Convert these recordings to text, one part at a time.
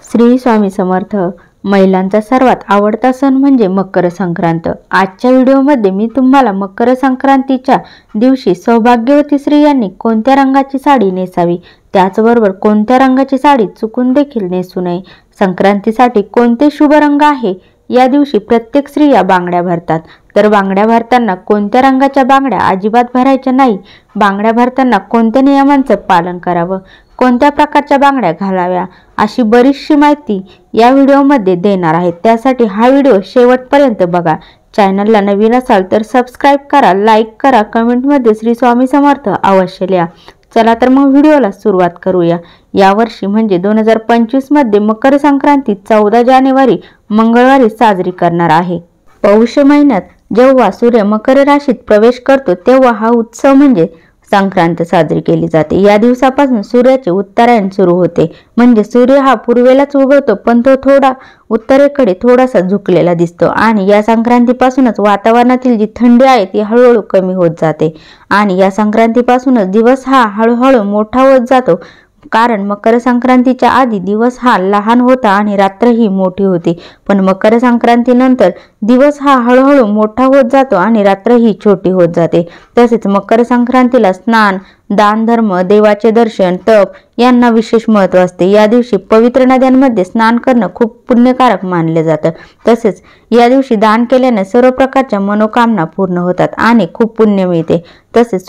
श्री स्वामी समर्थ। महिलांचा सर्वात आवडता सण म्हणजे मकर संक्रांत। आजच्या व्हिडिओमध्ये मी तुम्हाला मकर संक्रांतीच्या दिवशी सौभाग्यवती स्त्रियांनी कोणत्या रंगाची साडी नेसावी, त्याचबरोबर कोणत्या रंगाची साडी चुकून देखील नेसू नये, संक्रांतीसाठी कोणते शुभ रंग आहे, या दिवशी प्रत्येक स्त्रिया बांगड्या भरतात, तर बांगड्या भरताना कोणत्या रंगाच्या बांगड्या अजिबात भरायच्या नाही, बांगड्या भरताना कोणत्या नियमांचं पालन करावं, कोणत्या प्रकारच्या बांगड्या घालाव्या, अशी बरीचशी माहिती या व्हिडिओमध्ये देणार आहे। त्यासाठी हा व्हिडिओ शेवटपर्यंत बघा। चॅनलला नवीन असाल तर सबस्क्राइब करा, लाईक करा, कमेंटमध्ये श्री स्वामी समर्थ अवश्य लिहा। चला तर मग व्हिडिओला सुरुवात करूया। यावर्षी म्हणजे 2025 मध्ये मकर संक्रांती 14 जानेवारी मंगळवारी साजरी करणार आहे। पौष महिन्यात जेव्हा सूर्य मकर राशीत प्रवेश करतो तेव्हा हा उत्सव म्हणजे संक्रांत साजरी केली जाते। या दिवसापासून सूर्याचे उत्तरायण सुरू होते, म्हणजे सूर्य हा पूर्वेलाच उगवतो पण तो थोडा उत्तरेकडे थोडासा झुकलेला दिसतो आणि या संक्रांतीपासूनच वातावरणातील जी थंडी आहे ती हळूहळू कमी होत जाते आणि या संक्रांतीपासूनच दिवस हा हळूहळू मोठा होत जातो। कारण मकर संक्रांतीच्या आधी दिवस हा लहान होता आणि रात्र ही मोठी होती, पण मकर संक्रांतीनंतर दिवस हा हळूहळू मोठा होत जातो आणि रात्र ही छोटी होत जाते। तसेच मकर संक्रांतीला स्नान, दान धर्म, देवाचे दर्शन, तप यांना विशेष महत्त्व असते। या दिवशी पवित्र नद्यांमध्ये स्नान करणं खूप पुण्यकारक मानले जातं। तसेच या दिवशी दान केल्याने सर्व प्रकारच्या मनोकामना पूर्ण होतात आणि खूप पुण्य मिळते। तसेच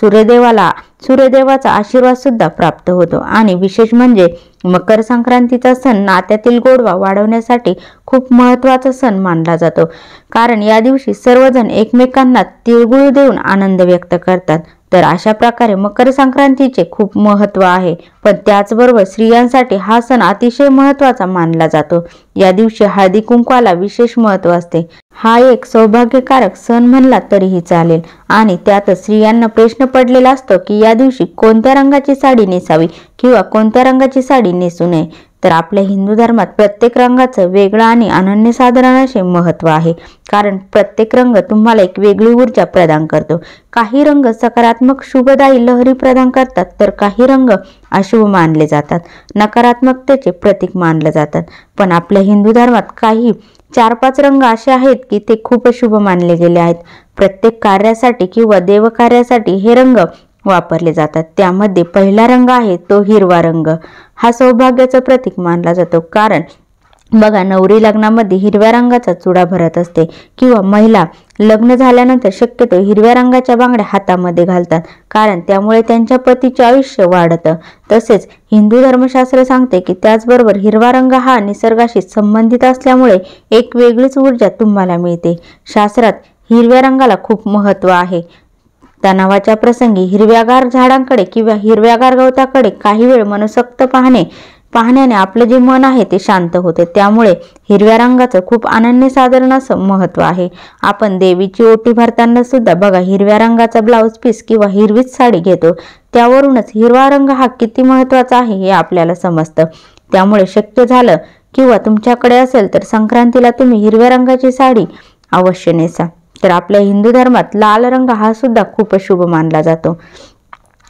सूर्यदेवाचा आशीर्वाद सुद्धा प्राप्त होतो आणि विशेष म्हणजे मकर संक्रांतीचा सण नात्यातील गोडवा वाढवण्यासाठी खूप महत्त्वाचा सण मानला जातो। कारण या दिवशी सर्वजण एकमेकांना तिळगुळ देऊन आनंद व्यक्त करतात। तर अशा प्रकारे मकर संक्रांतीचे खूप महत्त्व आहे, पण त्याचबरोबर स्त्रियांसाठी हा सण अतिशय महत्त्वाचा मानला जातो। या दिवशी हळदी कुंकवाला विशेष महत्त्व असते। हा एक सौभाग्यकारक सण म्हणला तरीही चालेल आणि त्यात स्त्रियांना प्रश्न पडलेला असतो की या दिवशी कोणत्या रंगाची साडी नेसावी किंवा कोणत्या रंगाची साडी नेसू नये। तर आपल्या हिंदू धर्मात प्रत्येक रंगाचं वेगळं आणि अनन्यसाधारण असे महत्त्व आहे, कारण प्रत्येक रंग तुम्हाला एक वेगळी ऊर्जा प्रदान करतो। काही रंग सकारात्मक शुभदायी लहरी प्रदान करतात, तर काही रंग अशुभ मानले जातात, नकारात्मकतेचे प्रतीक मानले जातात। पण आपल्या हिंदू धर्मात काही 4-5 रंग असे आहेत की ते खूप शुभ मानले गेले आहेत। प्रत्येक कार्यासाठी किंवा देवकार्यासाठी हे रंग वापरले जातात। त्यामध्ये पहिला रंग आहे तो हिरवा रंग। हा सौभाग्याचं प्रतीक मानला जातो, कारण बघा नवरी लग्नामध्ये हिरव्या रंगाचा चुडा भरत असते किंवा महिला लग्न झाल्यानंतर शक्यतो हिरव्या रंगाच्या बांगड्या हातामध्ये घालतात, कारण त्यामुळे त्यांच्या पतीचे आयुष्य वाढतं। तसेच हिंदू धर्मशास्त्र सांगते की त्याचबरोबर हिरवा रंग हा निसर्गाशी संबंधित असल्यामुळे एक वेगळीच ऊर्जा तुम्हाला मिळते। शास्त्रात हिरव्या रंगाला खूप महत्त्व आहे। तणावाच्या प्रसंगी हिरव्यागार झाडांकडे किंवा हिरव्यागार गवताकडे काही वेळ मनसोक्त पाहण्याने आपले जे मन आहे ते शांत होते। त्यामुळे हिरव्या रंगाचं खूप अनन्यसाधारण असं महत्त्व आहे। आपण देवीची ओटी भरताना सुद्धा बघा हिरव्या रंगाचा ब्लाउज पीस किंवा हिरवीच साडी घेतो, त्यावरूनच हिरवा रंग हा किती महत्त्वाचा आहे हे आपल्याला समजतं। त्यामुळे शक्य झालं किंवा तुमच्याकडे असेल तर संक्रांतीला तुम्ही हिरव्या रंगाची साडी अवश्य नेसा। तर आपल्या हिंदू धर्मात लाल रंग हा सुद्धा खूप शुभ मानला जातो।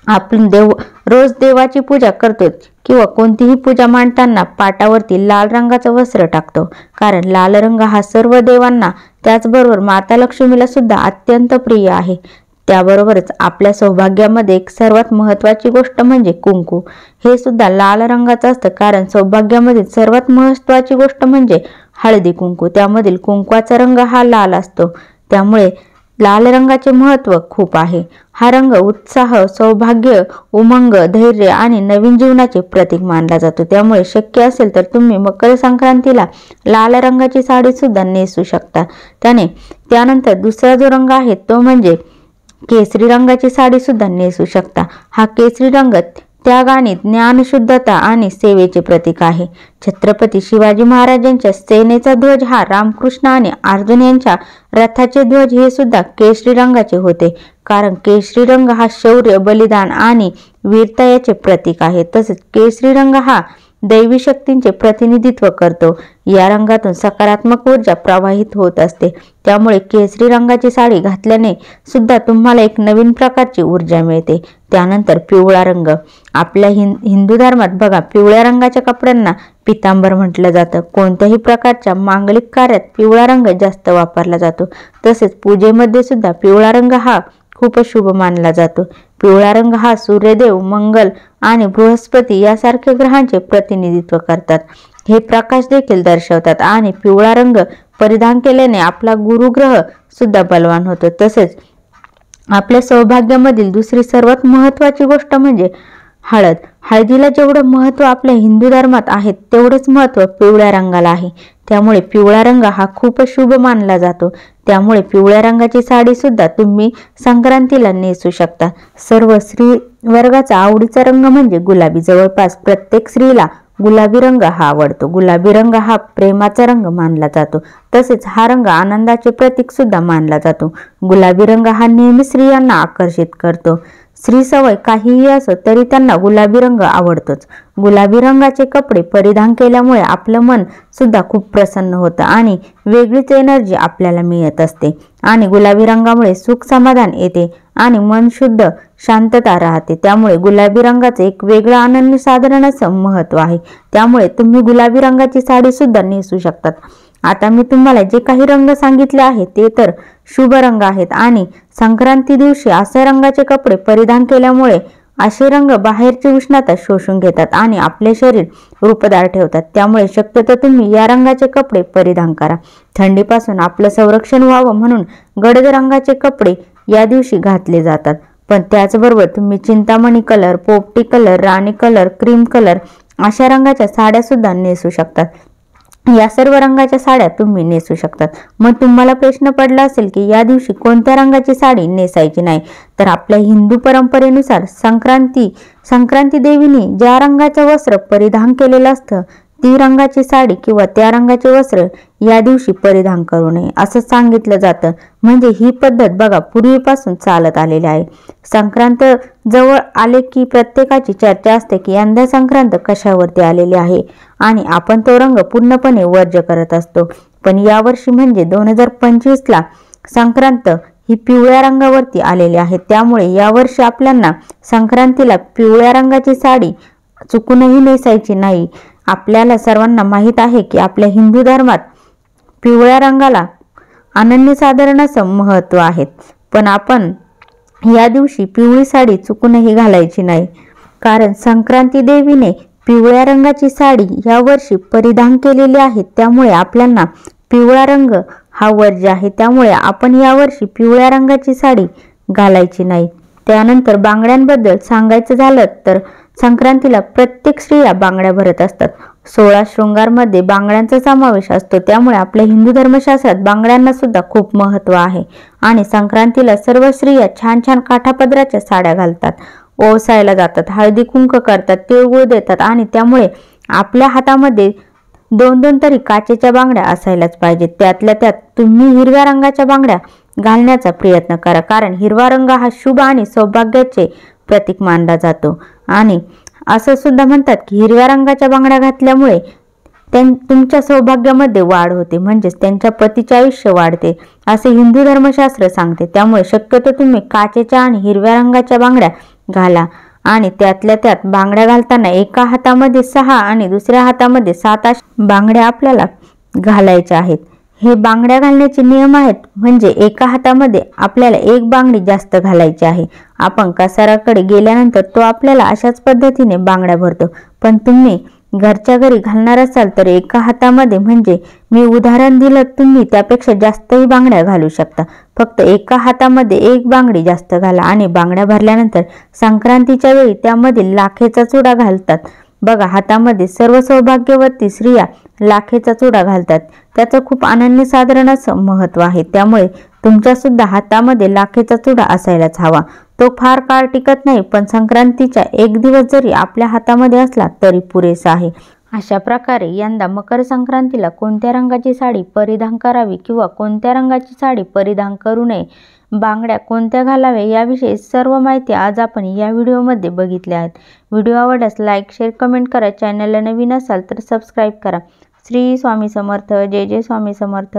आपण रोज देवाची पूजा करतो किंवा कोणतीही पूजा मांडताना पाटावरती लाल रंगाचं वस्त्र टाकतो, कारण लाल रंग हा सर्व देवांना त्याचबरोबर माता लक्ष्मीला सुद्धा अत्यंत प्रिय आहे। त्याबरोबरच आपल्या सौभाग्यामध्ये एक सर्वात महत्त्वाची गोष्ट म्हणजे कुंकू, हे सुद्धा लाल रंगाचं असतं, कारण सौभाग्यामध्ये सर्वात महत्त्वाची गोष्ट म्हणजे हळदी कुंकू, त्यामधील कुंकवाचा रंग हा लाल असतो। त्यामुळे लाल रंगाचे महत्त्व खूप आहे। हा रंग उत्साह, सौभाग्य, उमंग, धैर्य आणि नवीन जीवनाचे प्रतीक मानला जातो। त्यामुळे शक्य असेल तर तुम्ही मकर संक्रांतीला लाल रंगाची साडी सुद्धा नेसू शकता। त्यानंतर दुसरा जो रंग आहे तो म्हणजे केसरी रंगाची साडी सुद्धा नेसू शकता। हा केसरी रंग त्याग आणि ज्ञान, शुद्धता आणि सेवेचे प्रतीक आहे। छत्रपती शिवाजी महाराजांच्या सेनेचा ध्वज हा रामकृष्ण आणि अर्जुन यांच्या रथाचे ध्वज हे सुद्धा केशरी रंगाचे होते, कारण केशरी रंग हा शौर्य, बलिदान आणि वीरता याचे प्रतीक आहे। तसेच केशरी रंग हा दैवी शक्तींचे प्रतिनिधित्व करतो। या रंगातून सकारात्मक ऊर्जा प्रवाहित होत असते, त्यामुळे केसरी रंगाची साडी घातल्याने सुद्धा तुम्हाला एक नवीन प्रकारची ऊर्जा मिळते। त्यानंतर पिवळा रंग। आपल्या हिंदू धर्मात बघा, पिवळ्या रंगाच्या कपड्यांना पितांबर म्हटलं जातं। कोणत्याही प्रकारच्या मांगलिक कार्यात पिवळा रंग जास्त वापरला जातो। तसेच पूजेमध्ये सुद्धा पिवळा रंग हा खूप शुभ मानला जातो। पिवळा रंग हा सूर्यदेव, मंगल आणि बृहस्पती यासारख्या ग्रहांचे प्रतिनिधित्व करतात, हे प्रकाश देखील दर्शवतात। आणि पिवळा रंग परिधान केल्याने आपला गुरुग्रह सुद्धा बलवान होतो। तसेच आपल्या सौभाग्यामधील दुसरी सर्वात महत्त्वाची गोष्ट म्हणजे हळद। हळदीला जेवढं महत्त्व आपल्या हिंदू धर्मात आहे तेवढंच महत्त्व पिवळ्या रंगाला आहे। त्यामुळे पिवळा रंग हा खूप शुभ मानला जातो। त्यामुळे पिवळ्या रंगाची साडी सुद्धा तुम्ही संक्रांतीला नेसू शकता। सर्व स्त्री वर्गाचा आवडीचा रंग म्हणजे गुलाबी। जवळपास प्रत्येक स्त्रीला गुलाबी रंग हा आवडतो। गुलाबी रंग हा प्रेमाचा रंग मानला जातो। तसेच हा रंग आनंदाचे प्रतीक सुद्धा मानला जातो। गुलाबी रंग हा नेहमी स्त्रियांना आकर्षित करतो। स्त्री सवय काहीही असो तरी त्यांना गुलाबी रंग आवडतोच। गुलाबी रंगाचे कपडे परिधान केल्यामुळे आपलं मन सुद्धा खूप प्रसन्न होतं आणि वेगळीच एनर्जी आपल्याला मिळत असते। आणि गुलाबी रंगामुळे सुख समाधान येते आणि मन शुद्ध शांतता राहते। त्यामुळे गुलाबी रंगाचे एक वेगळं अनन्यसाधारण असं महत्त्व आहे। त्यामुळे तुम्ही गुलाबी रंगाची साडी सुद्धा नेसू शकतात। आता मी तुम्हाला जे काही रंग सांगितले आहेत ते तर शुभ रंग आहेत आणि संक्रांती दिवशी अशा रंगाचे कपडे परिधान केल्यामुळे असे रंग बाहेरची उष्णता शोषून घेतात आणि आपले शरीर रूपदार ठेवतात। त्यामुळे शक्यतो तुम्ही या रंगाचे कपडे परिधान करा। थंडीपासून आपलं संरक्षण व्हावं म्हणून गडद रंगाचे कपडे या दिवशी घातले जातात। पण त्याचबरोबर तुम्ही चिंतामणी कलर, पोपटी कलर, राणी कलर, क्रीम कलर अशा रंगाच्या साड्या सुद्धा नेसू शकतात। या सर्व रंगाच्या साड्या तुम्ही नेसू शकतात। मग तुम्हाला प्रश्न पडला असेल की या दिवशी कोणत्या रंगाची साडी नेसायची नाही, तर आपल्या हिंदू परंपरेनुसार संक्रांती देवीने ज्या रंगाचं वस्त्र परिधान केलेलं असतं ती रंगाची साडी किंवा त्या रंगाचे वस्त्र या दिवशी परिधान करू नये असं सांगितलं जातं। म्हणजे ही पद्धत बघा पूर्वीपासून चालत आलेली आहे। संक्रांत जवळ आले की प्रत्येकाची चर्चा असते की यंदा संक्रांत कशावरती आलेली आहे आणि आपण तो रंग पूर्णपणे वर्ज्य करत असतो। पण यावर्षी म्हणजे 2025ला संक्रांत ही पिवळ्या रंगावरती आलेली आहे। त्यामुळे यावर्षी आपल्याला संक्रांतीला पिवळ्या रंगाची साडी चुकूनही नेसायची नाही। आपल्याला सर्वांना माहीत आहे की आपल्या हिंदू धर्मात पिवळ्या रंगाला अनन्यसाधारण असं महत्त्व आहे। पण आपण या दिवशी पिवळी साडी चुकूनही घालायची नाही, कारण संक्रांती देवीने पिवळ्या रंगाची साडी या वर्षी परिधान केलेली आहे। त्यामुळे आपल्याला पिवळा रंग हा वर्ज्य आहे। त्यामुळे आपण यावर्षी पिवळ्या रंगाची साडी घालायची नाही। त्यानंतर बांगड्यांबद्दल सांगायचं झालं तर संक्रांतीला प्रत्येक स्त्रिया बांगड्या भरत असतात। 16 शृंगारमध्ये बांगड्यांचा समावेश असतो। त्यामुळे आपल्या हिंदू धर्मशास्त्रात बांगड्यांना सुद्धा खूप महत्त्व आहे। आणि संक्रांतीला सर्व स्त्रिया छान छान काठापदराच्या साड्या घालतात, ओवाळायला जातात, हळदी कुंक करतात, तिळगुळ देतात आणि त्यामुळे आपल्या हातामध्ये 2-2 तरी काचेच्या बांगड्या असायलाच पाहिजेत। त्यातल्या त्यात तुम्ही हिरव्या रंगाच्या बांगड्या घालण्याचा प्रयत्न करा, कारण हिरवा रंग हा शुभ आणि सौभाग्याचे प्रतीक मानला जातो। आणि असं सुद्धा म्हणतात की हिरव्या रंगाच्या बांगड्या घातल्यामुळे तुमच्या सौभाग्यामध्ये वाढ होते, म्हणजेच त्यांच्या पतीचे आयुष्य वाढते असे हिंदू धर्मशास्त्र सांगते। त्यामुळे शक्यतो तुम्ही काचेच्या आणि हिरव्या रंगाच्या बांगड्या घाला। आणि त्यातल्या त्यात बांगड्या घालताना एका हातामध्ये 6 आणि दुसऱ्या हातामध्ये 7 अशा बांगड्या आपल्याला घालायच्या आहेत। हे बांगड्या घालण्याचे नियम आहेत, म्हणजे एका हातामध्ये आपल्याला एक बांगडी जास्त घालायची आहे। आपण कसाराकडे गेल्यानंतर तो आपल्याला अशाच पद्धतीने बांगड्या भरतो। पण तुम्ही घरच्या घरी घालणार असाल तर एका हातामध्ये, म्हणजे मी उदाहरण दिलं, तुम्ही त्यापेक्षा जास्तही बांगड्या घालू शकता। फक्त एका हातामध्ये एक बांगडी जास्त घाला आणि बांगड्या भरल्यानंतर संक्रांतीच्या वेळी त्यामध्ये लाखेचा चुडा घालतात बघा। हातामध्ये सर्व सौभाग्यवती स्त्रिया लाखेचा चुडा घालतात, त्याचं खूप अनन्यसाधारण असं महत्त्व आहे। त्यामुळे तुमच्या सुद्धा हातामध्ये लाखेचा चुडा असायलाच हवा। तो फार काळ टिकत नाही, पण संक्रांतीच्या एक दिवस जरी आपल्या हातामध्ये असला तरी पुरेसा आहे। अशा प्रकारे यंदा मकर संक्रांतीला कोणत्या रंगाची साडी परिधान करावी किंवा कोणत्या रंगाची साडी परिधान करू नये, बांगड्या कोणत्या घालाव्या याविषयी सर्व माहिती आज आपण या व्हिडिओमध्ये बघितली आहे. व्हिडिओ आवडल्यास लाईक, शेअर, कमेंट करा. चॅनलला नवीन असाल तर सबस्क्राईब करा. श्री स्वामी समर्थ. जय जय स्वामी समर्थ.